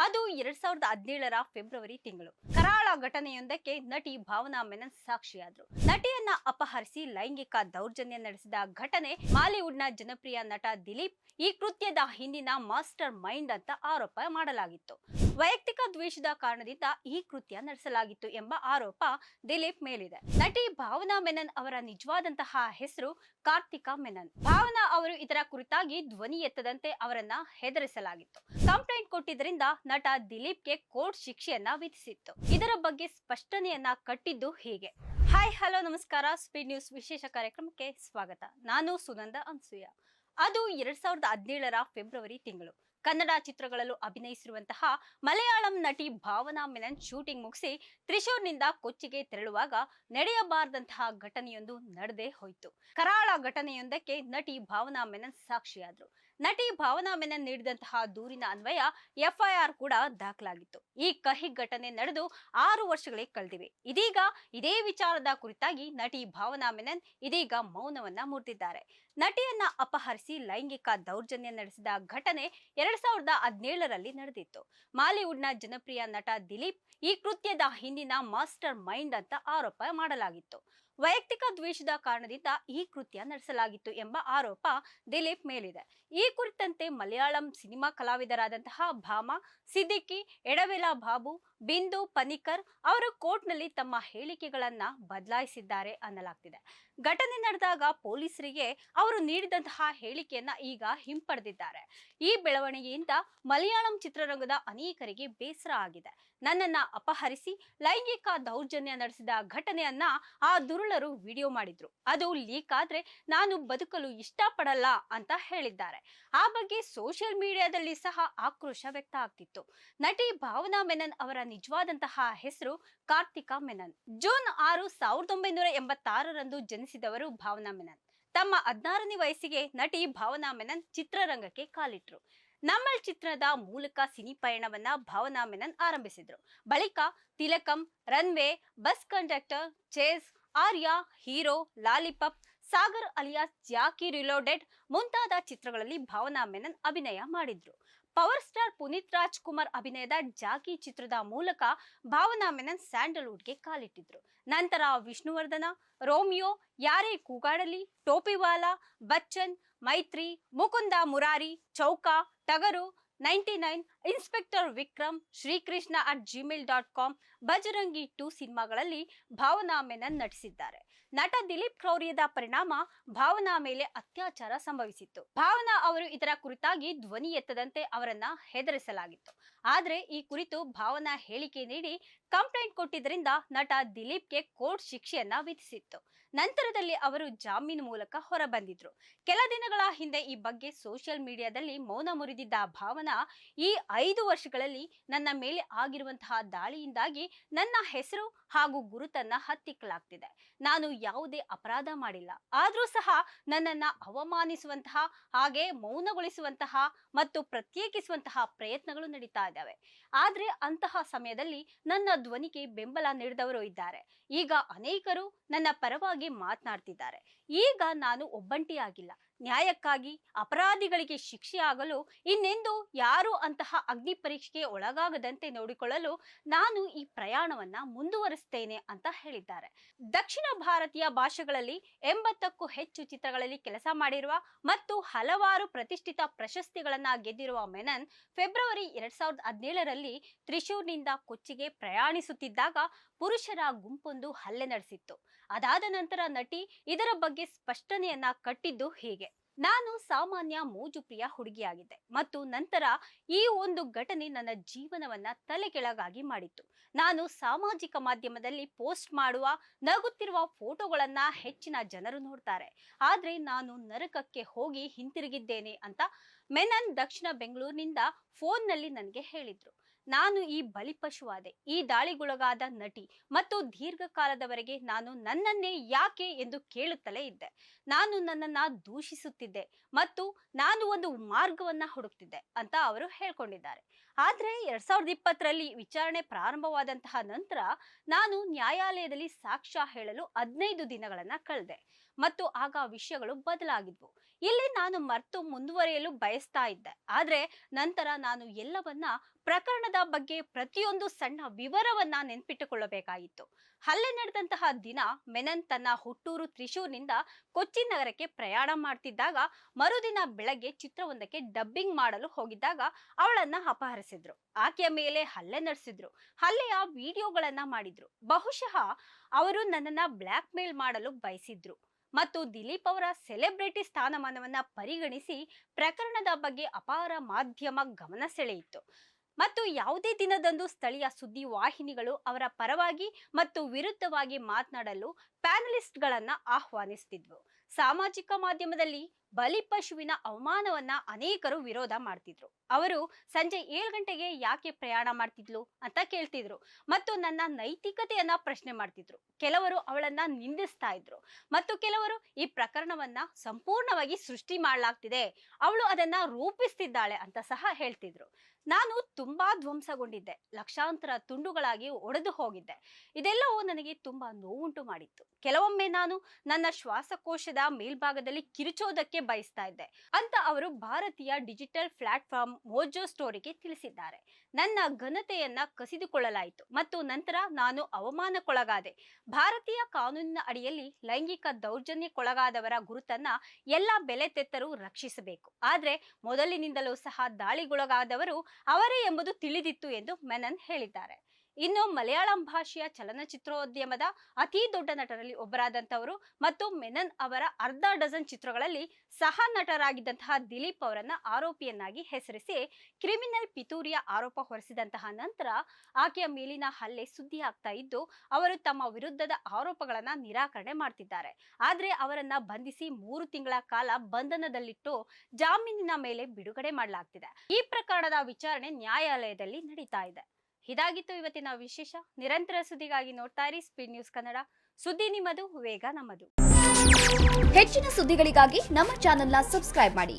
ಅದು 2017ರ ಫೆಬ್ರವರಿ ತಿಂಗಳು. ಕರಾಳ ಘಟನೆಯೊಂದಕ್ಕೆ ನಟಿ ಭಾವನಾ ಮೆನನ್ ಸಾಕ್ಷಿಯಾದ್ರು. ನಟಿಯನ್ನ ಅಪಹರಿಸಿ ಲೈಂಗಿಕ ದೌರ್ಜನ್ಯ ನಡೆಸಿದ ಘಟನೆ. ಮಾಲಿವುಡ್ನ ಜನಪ್ರಿಯ ನಟ ದಿಲೀಪ್ ಈ ಕೃತ್ಯದ ಹಿಂದಿನ ಮಾಸ್ಟರ್ ಮೈಂಡ್ ಅಂತ ಆರೋಪ ಮಾಡಲಾಗಿತ್ತು. ವೈಯಕ್ತಿಕ ದ್ವೇಷದ ಕಾರಣದಿಂದ ಈ ಕೃತ್ಯ ನಡೆಸಲಾಗಿತ್ತು ಎಂಬ ಆರೋಪ ದಿಲೀಪ್ ಮೇಲಿದೆ. ನಟಿ ಭಾವನಾ ಮೆನನ್ ಅವರ ನಿಜವಾದಂತಹ ಹೆಸರು ಕಾರ್ತಿಕಾ ಮೆನನ್. ಭಾವನಾ ಅವರು ಇದರ ಕುರಿತಾಗಿ ಧ್ವನಿ ಎತ್ತದಂತೆ ಅವರನ್ನ ಹೆದರಿಸಲಾಗಿತ್ತು. ಕಂಪ್ಲೇಂಟ್ ಕೊಟ್ಟಿದ್ದರಿಂದ ನಟ ದಿಲೀಪ್ಗೆ ಕೋರ್ಟ್ ಶಿಕ್ಷೆಯನ್ನ ವಿಧಿಸಿತ್ತು. ಇದರ ಬಗ್ಗೆ ಸ್ಪಷ್ಟನೆಯನ್ನ ಕಟ್ಟಿದ್ದು ಹೀಗೆ. ಹಾಯ್ ಹಲೋ ನಮಸ್ಕಾರ, ಸ್ಪೀಡ್ ನ್ಯೂಸ್ ವಿಶೇಷ ಕಾರ್ಯಕ್ರಮಕ್ಕೆ ಸ್ವಾಗತ. ನಾನು ಸುನಂದ ಅನ್ಸೂಯ. ಅದು 2017ರ ಫೆಬ್ರವರಿ ತಿಂಗಳು. ಕನ್ನಡ ಚಿತ್ರಗಳಲ್ಲೂ ಅಭಿನಯಿಸಿರುವಂತಹ ಮಲಯಾಳಂ ನಟಿ ಭಾವನಾ ಮೆನನ್ ಶೂಟಿಂಗ್ ಮುಗಿಸಿ ತ್ರಿಶೂರ್ನಿಂದ ಕೊಚ್ಚಿಗೆ ತೆರಳುವಾಗ ನಡೆಯಬಾರದಂತಹ ಘಟನೆಯೊಂದು ನಡೆದೇ ಹೋಯಿತು. ಕರಾಳ ಘಟನೆಯೊಂದಕ್ಕೆ ನಟಿ ಭಾವನಾ ಮೆನನ್ ಸಾಕ್ಷಿಯಾದ್ರು. ನಟಿ ಭಾವನಾ ಮೆನನ್ ನೀಡಿದಂತಹ ದೂರಿನ ಅನ್ವಯ ಎಫ್ಐಆರ್ ಕೂಡ ದಾಖಲಾಗಿತ್ತು. ಈ ಕಹಿ ಘಟನೆ ನಡೆದು 6 ವರ್ಷಗಳೇ ಕಳೆದಿವೆ. ಇದೀಗ ಇದೇ ವಿಚಾರದ ಕುರಿತಾಗಿ ನಟಿ ಭಾವನಾ ಮೆನನ್ ಇದೀಗ ಮೌನವನ್ನ ಮುರಿದಿದ್ದಾರೆ. ನಟಿಯನ್ನ ಅಪಹರಿಸಿ ಲೈಂಗಿಕ ದೌರ್ಜನ್ಯ ನಡೆಸಿದ ಘಟನೆ 2017ರಲ್ಲಿ ನಡೆದಿತ್ತು. ಮಾಲಿವುಡ್ನ ಜನಪ್ರಿಯ ನಟ ದಿಲೀಪ್ ಈ ಕೃತ್ಯದ ಹಿಂದಿನ ಮಾಸ್ಟರ್ ಮೈಂಡ್ ಅಂತ ಆರೋಪ ಮಾಡಲಾಗಿತ್ತು. ವೈಯಕ್ತಿಕ ದ್ವೇಷದ ಕಾರಣದಿಂದ ಈ ಕೃತ್ಯ ನಡೆಸಲಾಗಿತ್ತು ಎಂಬ ಆರೋಪ ದಿಲೀಪ್ ಮೇಲಿದೆ. ಈ ಕುರಿತಂತೆ ಮಲಯಾಳಂ ಸಿನಿಮಾ ಕಲಾವಿದರಾದಂತಹ ಭಾಮಾ, ಸಿದ್ದಿಕಿ, ಎಡವೆಲ ಬಾಬು, ಬಿಂದು ಪನಿಕರ್ ಅವರು ಕೋರ್ಟ್ನಲ್ಲಿ ತಮ್ಮ ಹೇಳಿಕೆಗಳನ್ನ ಬದಲಾಯಿಸಿದ್ದಾರೆ ಅನ್ನಲಾಗ್ತಿದೆ. ಘಟನೆ ನಡೆದಾಗ ಪೊಲೀಸರಿಗೆ ಅವರು ನೀಡಿದಂತಹ ಹೇಳಿಕೆಯನ್ನ ಈಗ ಹಿಂಪಡೆದಿದ್ದಾರೆ. ಈ ಬೆಳವಣಿಗೆಯಿಂದ ಮಲಯಾಳಂ ಚಿತ್ರರಂಗದ ಅನೇಕರಿಗೆ ಬೇಸರ ಆಗಿದೆ. ನನ್ನನ್ನ ಅಪಹರಿಸಿ ಲೈಂಗಿಕ ದೌರ್ಜನ್ಯ ನಡೆಸಿದ ಘಟನೆಯನ್ನ ಆ ದುರುಳರು ವಿಡಿಯೋ ಮಾಡಿದ್ರು. ಅದು ಲೀಕ್ ಆದ್ರೆ ನಾನು ಬದುಕಲು ಇಷ್ಟಪಡಲ್ಲ ಅಂತ ಹೇಳಿದ್ದಾರೆ. ಆ ಬಗ್ಗೆ ಸೋಷಿಯಲ್ ಮೀಡಿಯಾದಲ್ಲಿ ಸಹ ಆಕ್ರೋಶ ವ್ಯಕ್ತ ಆಗ್ತಿತ್ತು. ನಟಿ ಭಾವನಾ ಮೆನನ್ ಅವರ ನಿಜವಾದಂತಹ ಹೆಸರು ಕಾರ್ತಿಕಾ ಮೆನನ್. ಜೂನ್ 6, 1986ರಂದು ಜನಿಸಿದವರು ಭಾವನಾ ಮೆನನ್. ತಮ್ಮ 16ನೇ ವಯಸ್ಸಿಗೆ ನಟಿ ಭಾವನಾ ಮೆನನ್ ಚಿತ್ರರಂಗಕ್ಕೆ ಕಾಲಿಟ್ರು. ನಮ್ಮಲ್ ಚಿತ್ರದ ಮೂಲಕ ಸಿನಿ ಪಯಣವನ್ನ ಭಾವನಾ ಮೆನನ್ ಆರಂಭಿಸಿದ್ರು. ಬಳಿಕ Thilakam, runway, bus conductor, chase, Arya, hero, lollipop, Sagar alias Jackie reloaded ಮುಂತಾದ ಚಿತ್ರಗಳಲ್ಲಿ ಭಾವನಾ ಮೆನನ್ ಅಭಿನಯ ಮಾಡಿದ್ರು. ಪವರ್ ಸ್ಟಾರ್ ಪುನೀತ್ ರಾಜ್ ಕುಮಾರ್ ಅಭಿನಯದ ಜಾಕಿ ಚಿತ್ರದ ಮೂಲಕ ಭಾವನಾ ಮೆನನ್ ಸ್ಯಾಂಡಲ್ವುಡ್ಗೆ ಕಾಲಿಟ್ಟಿದ್ರು. ನಂತರ ವಿಷ್ಣುವರ್ಧನ, ರೋಮಿಯೋ, ಯಾರೇ ಕೂಗಾಡಲಿ, ಟೋಪಿವಾಲಾ, ಬಚ್ಚನ್, ಮೈತ್ರಿ, ಮುಕುಂದ ಮುರಾರಿ, ಚೌಕ, ಟಗರು, 99, ಇನ್ಸ್ಪೆಕ್ಟರ್ ವಿಕ್ರಮ್, ಶ್ರೀಕೃಷ್ಣ @gmail.com, ಬಜರಂಗಿ 2 ಸಿನಿಮಾಗಳಲ್ಲಿ ಭಾವನಾ ಮೆನನ್ ನಟಿಸಿದ್ದಾರೆ. ನಟ ದಿಲೀಪ್ ಕ್ರೌರ್ಯದ ಪರಿಣಾಮ ಭಾವನಾ ಮೇಲೆ ಅತ್ಯಾಚಾರ ಸಂಭವಿಸಿತ್ತು. ಭಾವನಾ ಅವರು ಇದರ ಕುರಿತಾಗಿ ಧ್ವನಿ ಎತ್ತದಂತೆ ಅವರನ್ನ ಹೆದರಿಸಲಾಗಿತ್ತು. ಆದ್ರೆ ಈ ಕುರಿತು ಭಾವನಾ ಹೇಳಿಕೆ ನೀಡಿ ಕಂಪ್ಲೇಂಟ್ ಕೊಟ್ಟಿದ್ದರಿಂದ ನಟ ದಿಲೀಪ್ಗೆ ಕೋರ್ಟ್ ಶಿಕ್ಷೆಯನ್ನ ವಿಧಿಸಿತ್ತು. ನಂತರದಲ್ಲಿ ಅವರು ಜಾಮೀನು ಮೂಲಕ ಹೊರಬಂದಿದ್ರು. ಕೆಲ ದಿನಗಳ ಹಿಂದೆ ಈ ಬಗ್ಗೆ ಸೋಷಿಯಲ್ ಮೀಡಿಯಾದಲ್ಲಿ ಮೌನ ಮುರಿದಿದ್ದ ಭಾವನಾ, ಈ 5 ವರ್ಷಗಳಲ್ಲಿ ನನ್ನ ಮೇಲೆ ಆಗಿರುವಂತಹ ದಾಳಿಯಿಂದಾಗಿ ನನ್ನ ಹೆಸರು ಹಾಗೂ ಗುರುತನ್ನ ಹತ್ತಿಕ್ಕಲಾಗ್ತಿದೆ. ನಾನು ಯಾವುದೇ ಅಪರಾಧ ಮಾಡಿಲ್ಲ, ಆದ್ರೂ ಸಹ ನನ್ನನ್ನ ಅವಮಾನಿಸುವಂತಹ ಹಾಗೆ ಮೌನಗೊಳಿಸುವಂತಹ ಮತ್ತು ಪ್ರತ್ಯೇಕಿಸುವಂತಹ ಪ್ರಯತ್ನಗಳು ನಡೀತಾ ಇದ್ದಾವೆ. ಆದ್ರೆ ಅಂತಹ ಸಮಯದಲ್ಲಿ ನನ್ನ ಧ್ವನಿಗೆ ಬೆಂಬಲ ನೀಡಿದವರು ಇದ್ದಾರೆ. ಈಗ ಅನೇಕರು ನನ್ನ ಪರವಾಗಿ ಮಾತನಾಡ್ತಿದ್ದಾರೆ. ಈಗ ನಾನು ಒಬ್ಬಂಟಿಯಾಗಿಲ್ಲ. ನ್ಯಾಯಕ್ಕಾಗಿ ಅಪರಾಧಿಗಳಿಗೆ ಶಿಕ್ಷೆಯಾಗಲು ಇನ್ನೆಂದು ಯಾರು ಅಂತಹ ಅಗ್ನಿ ಪರೀಕ್ಷೆಗೆ ಒಳಗಾಗದಂತೆ ನೋಡಿಕೊಳ್ಳಲು ನಾನು ಈ ಪ್ರಯಾಣವನ್ನ ಮುಂದುವರಿಸುತ್ತೇನೆ ಅಂತ ಹೇಳಿದ್ದಾರೆ. ದಕ್ಷಿಣ ಭಾರತೀಯ ಭಾಷೆಗಳಲ್ಲಿ 80ಕ್ಕೂ ಹೆಚ್ಚು ಚಿತ್ರಗಳಲ್ಲಿ ಕೆಲಸ ಮಾಡಿರುವ ಮತ್ತು ಹಲವಾರು ಪ್ರತಿಷ್ಠಿತ ಪ್ರಶಸ್ತಿಗಳನ್ನ ಗೆದ್ದಿರುವ ಮೆನನ್ ಫೆಬ್ರವರಿ 2017ರಲ್ಲಿ ತ್ರಿಶೂರ್ನಿಂದ ಕೊಚ್ಚಿಗೆ ಪ್ರಯಾಣಿಸುತ್ತಿದ್ದಾಗ ಪುರುಷರ ಗುಂಪೊಂದು ಹಲ್ಲೆ ನಡೆಸಿತ್ತು. ಅದಾದ ನಂತರ ನಟಿ ಇದರ ಬಗ್ಗೆ ಸ್ಪಷ್ಟನೆಯನ್ನ ಕಟ್ಟಿದ್ದು ಹೀಗೆ. ನಾನು ಸಾಮಾನ್ಯ ಮೋಜುಪ್ರಿಯ ಹುಡುಗಿಯಾಗಿದ್ದೆ ಮತ್ತು ನಂತರ ಈ ಒಂದು ಘಟನೆ ನನ್ನ ಜೀವನವನ್ನ ತಲೆಕೆಳಗಾಗಿ ಮಾಡಿತ್ತು. ನಾನು ಸಾಮಾಜಿಕ ಮಾಧ್ಯಮದಲ್ಲಿ ಪೋಸ್ಟ್ ಮಾಡುವ ನಗುತ್ತಿರುವ ಫೋಟೋಗಳನ್ನ ಹೆಚ್ಚಿನ ಜನರು ನೋಡ್ತಾರೆ. ಆದ್ರೆ ನಾನು ನರಕಕ್ಕೆ ಹೋಗಿ ಹಿಂತಿರುಗಿದ್ದೇನೆ ಅಂತ ಮೆನನ್ ದಕ್ಷಿಣ ಬೆಂಗಳೂರಿನಿಂದ ಫೋನ್ನಲ್ಲಿ ನನಗೆ ಹೇಳಿದ್ರು. ನಾನು ಈ ಬಲಿಪಶುವಾದೆ, ಈ ದಾಳಿಗೊಳಗಾದ ನಟಿ ಮತ್ತು ದೀರ್ಘಕಾಲದವರೆಗೆ ನಾನು ನನ್ನನ್ನೇ ಯಾಕೆ ಎಂದು ಕೇಳುತ್ತಲೇ ಇದ್ದೆ. ನಾನು ನನ್ನನ್ನ ದೂಷಿಸುತ್ತಿದ್ದೆ ಮತ್ತು ನಾನು ಒಂದು ಮಾರ್ಗವನ್ನ ಹುಡುಕ್ತಿದ್ದೆ ಅಂತ ಅವರು ಹೇಳ್ಕೊಂಡಿದ್ದಾರೆ. ಆದ್ರೆ 2020ರಲ್ಲಿ ವಿಚಾರಣೆ ಪ್ರಾರಂಭವಾದಂತಹ ನಂತರ ನಾನು ನ್ಯಾಯಾಲಯದಲ್ಲಿ ಸಾಕ್ಷ್ಯ ಹೇಳಲು 15 ದಿನಗಳನ್ನ ಕಳೆದೆ ಮತ್ತು ಆಗ ವಿಷಯಗಳು ಬದಲಾಗಿದ್ವು. ಇಲ್ಲಿ ನಾನು ಮರೆತು ಮುಂದುವರಿಯಲು ಬಯಸ್ತಾ ಇದ್ದೆ. ಆದ್ರೆ ನಂತರ ನಾನು ಎಲ್ಲವನ್ನ ಪ್ರಕರಣದ ಬಗ್ಗೆ ಪ್ರತಿಯೊಂದು ಸಣ್ಣ ವಿವರವನ್ನ ನೆನ್ಪಿಟ್ಟುಕೊಳ್ಳಬೇಕಾಗಿತ್ತು. ಹಲ್ಲೆ ನಡೆದಂತಹ ದಿನ ಮೆನನ್ ತನ್ನ ಹುಟ್ಟೂರು ತ್ರಿಶೂರ್ನಿಂದ ಕೊಚ್ಚಿನ್ ನಗರಕ್ಕೆ ಪ್ರಯಾಣ ಮಾಡ್ತಿದ್ದಾಗ ಮರುದಿನ ಬೆಳಗ್ಗೆ ಚಿತ್ರವೊಂದಕ್ಕೆ ಡಬ್ಬಿಂಗ್ ಮಾಡಲು ಹೋಗಿದ್ದಾಗ ಅವಳನ್ನ ಅಪಹರಿಸಿದ್ರು. ಆಕೆಯ ಮೇಲೆ ಹಲ್ಲೆ ನಡೆಸಿದ್ರು. ಹಲ್ಲೆಯ ವಿಡಿಯೋಗಳನ್ನ ಮಾಡಿದ್ರು. ಬಹುಶಃ ಅವರು ನನ್ನನ್ನ ಬ್ಲಾಕ್ ಮೇಲ್ ಮಾಡಲು ಬಯಸಿದ್ರು ಮತ್ತು ದಿಲೀಪ್ ಅವರ ಸೆಲೆಬ್ರಿಟಿ ಸ್ಥಾನಮಾನವನ್ನ ಪರಿಗಣಿಸಿ ಪ್ರಕರಣದ ಬಗ್ಗೆ ಅಪಾರ ಮಾಧ್ಯಮ ಗಮನ ಸೆಳೆಯಿತು. ಮತ್ತು ಯಾವುದೇ ದಿನದಂದು ಸ್ಥಳೀಯ ಸುದ್ದಿ ವಾಹಿನಿಗಳು ಅವರ ಪರವಾಗಿ ಮತ್ತು ವಿರುದ್ಧವಾಗಿ ಮಾತನಾಡಲು ಪ್ಯಾನಲಿಸ್ಟ್ಗಳನ್ನ ಆಹ್ವಾನಿಸುತ್ತಿದ್ವು. ಸಾಮಾಜಿಕ ಮಾಧ್ಯಮದಲ್ಲಿ ಬಲಿಪಶುವಿನ ಅವಮಾನವನ್ನ ಅನೇಕರು ವಿರೋಧ ಮಾಡ್ತಿದ್ರು. ಅವರು ಸಂಜೆ 7 ಗಂಟೆಗೆ ಯಾಕೆ ಪ್ರಯಾಣ ಮಾಡ್ತಿದ್ಲು ಅಂತ ಕೇಳ್ತಿದ್ರು ಮತ್ತು ನನ್ನ ನೈತಿಕತೆಯನ್ನ ಪ್ರಶ್ನೆ ಮಾಡ್ತಿದ್ರು. ಕೆಲವರು ಅವಳನ್ನ ನಿಂದಿಸ್ತಾ ಇದ್ರು ಮತ್ತು ಕೆಲವರು ಈ ಪ್ರಕರಣವನ್ನ ಸಂಪೂರ್ಣವಾಗಿ ಸೃಷ್ಟಿ ಮಾಡಲಾಗ್ತಿದೆ, ಅವಳು ಅದನ್ನ ರೂಪಿಸ್ತಿದ್ದಾಳೆ ಅಂತ ಸಹ ಹೇಳ್ತಿದ್ರು. ನಾನು ತುಂಬಾ ಧ್ವಂಸಗೊಂಡಿದ್ದೆ, ಲಕ್ಷಾಂತರ ತುಂಡುಗಳಾಗಿ ಒಡೆದು ಹೋಗಿದ್ದೆ. ಇದೆಲ್ಲವೂ ನನಗೆ ತುಂಬಾ ನೋವುಂಟು ಮಾಡಿತ್ತು. ಕೆಲವೊಮ್ಮೆ ನಾನು ನನ್ನ ಶ್ವಾಸಕೋಶದ ಮೇಲ್ಭಾಗದಲ್ಲಿ ಕಿರುಚೋದಕ್ಕೆ ಬಯಸ್ತಾ ಇದ್ದೆ ಅಂತ ಅವರು ಭಾರತೀಯ ಡಿಜಿಟಲ್ ಪ್ಲಾಟ್ಫಾರ್ಮ್ ಮೋಜೋ ಸ್ಟೋರಿಗೆ ತಿಳಿಸಿದ್ದಾರೆ. ನನ್ನ ಘನತೆಯನ್ನ ಕಸಿದುಕೊಳ್ಳಲಾಯಿತು ಮತ್ತು ನಂತರ ನಾನು ಅವಮಾನಕ್ಕೊಳಗಾದೆ. ಭಾರತೀಯ ಕಾನೂನಿನ ಅಡಿಯಲ್ಲಿ ಲೈಂಗಿಕ ದೌರ್ಜನ್ಯಕ್ಕೊಳಗಾದವರ ಗುರುತನ್ನ ಎಲ್ಲ ಬೆಲೆ ತೆತ್ತರೂ ರಕ್ಷಿಸಬೇಕು. ಆದ್ರೆ ಮೊದಲಿನಿಂದಲೂ ಸಹ ದಾಳಿಗೊಳಗಾದವರು ಅವರೇ ಎಂಬುದು ತಿಳಿದಿತ್ತು ಎಂದು ಮೆನನ್ ಹೇಳಿದ್ದಾರೆ. ಇನ್ನು ಮಲಯಾಳಂ ಭಾಷೆಯ ಚಲನಚಿತ್ರೋದ್ಯಮದ ಅತಿ ದೊಡ್ಡ ನಟರಲ್ಲಿ ಒಬ್ಬರಾದಂತವರು ಮತ್ತು ಮೆನನ್ ಅವರ ಅರ್ಧ ಡಜನ್ ಚಿತ್ರಗಳಲ್ಲಿ ಸಹ ನಟರಾಗಿದ್ದಂತಹ ದಿಲೀಪ್ ಅವರನ್ನ ಆರೋಪಿಯನ್ನಾಗಿ ಹೆಸರಿಸಿ ಕ್ರಿಮಿನಲ್ ಪಿತೂರಿಯ ಆರೋಪ ಹೊರಿಸಿದಂತಹ ನಂತರ ಆಕೆಯ ಮೇಲಿನ ಹಲ್ಲೆ ಸುದ್ದಿ ಆಗ್ತಾ ಇದ್ದು, ಅವರು ತಮ್ಮ ವಿರುದ್ಧದ ಆರೋಪಗಳನ್ನ ನಿರಾಕರಣೆ ಮಾಡ್ತಿದ್ದಾರೆ. ಆದ್ರೆ ಅವರನ್ನ ಬಂಧಿಸಿ 3 ತಿಂಗಳ ಕಾಲ ಬಂಧನದಲ್ಲಿಟ್ಟು ಜಾಮೀನಿನ ಮೇಲೆ ಬಿಡುಗಡೆ ಮಾಡಲಾಗ್ತಿದೆ. ಈ ಪ್ರಕರಣದ ವಿಚಾರಣೆ ನ್ಯಾಯಾಲಯದಲ್ಲಿ ನಡೀತಾ ಇದೆ. ಇದಾಗಿತ್ತು ಇವತ್ತಿನ ವಿಶೇಷ. ನಿರಂತರ ಸುದ್ದಿಗಾಗಿ ನೋಡ್ತಾ ಇರಿ ಸ್ಪೀಡ್ ನ್ಯೂಸ್ ಕನ್ನಡ. ಸುದ್ದಿ ನಿಮ್ಮದು, ವೇಗ ನಮ್ಮದು. ಹೆಚ್ಚಿನ ಸುದ್ದಿಗಳಿಗಾಗಿ ನಮ್ಮ ಚಾನೆಲ್ನ ಸಬ್ಸ್ಕ್ರೈಬ್ ಮಾಡಿ.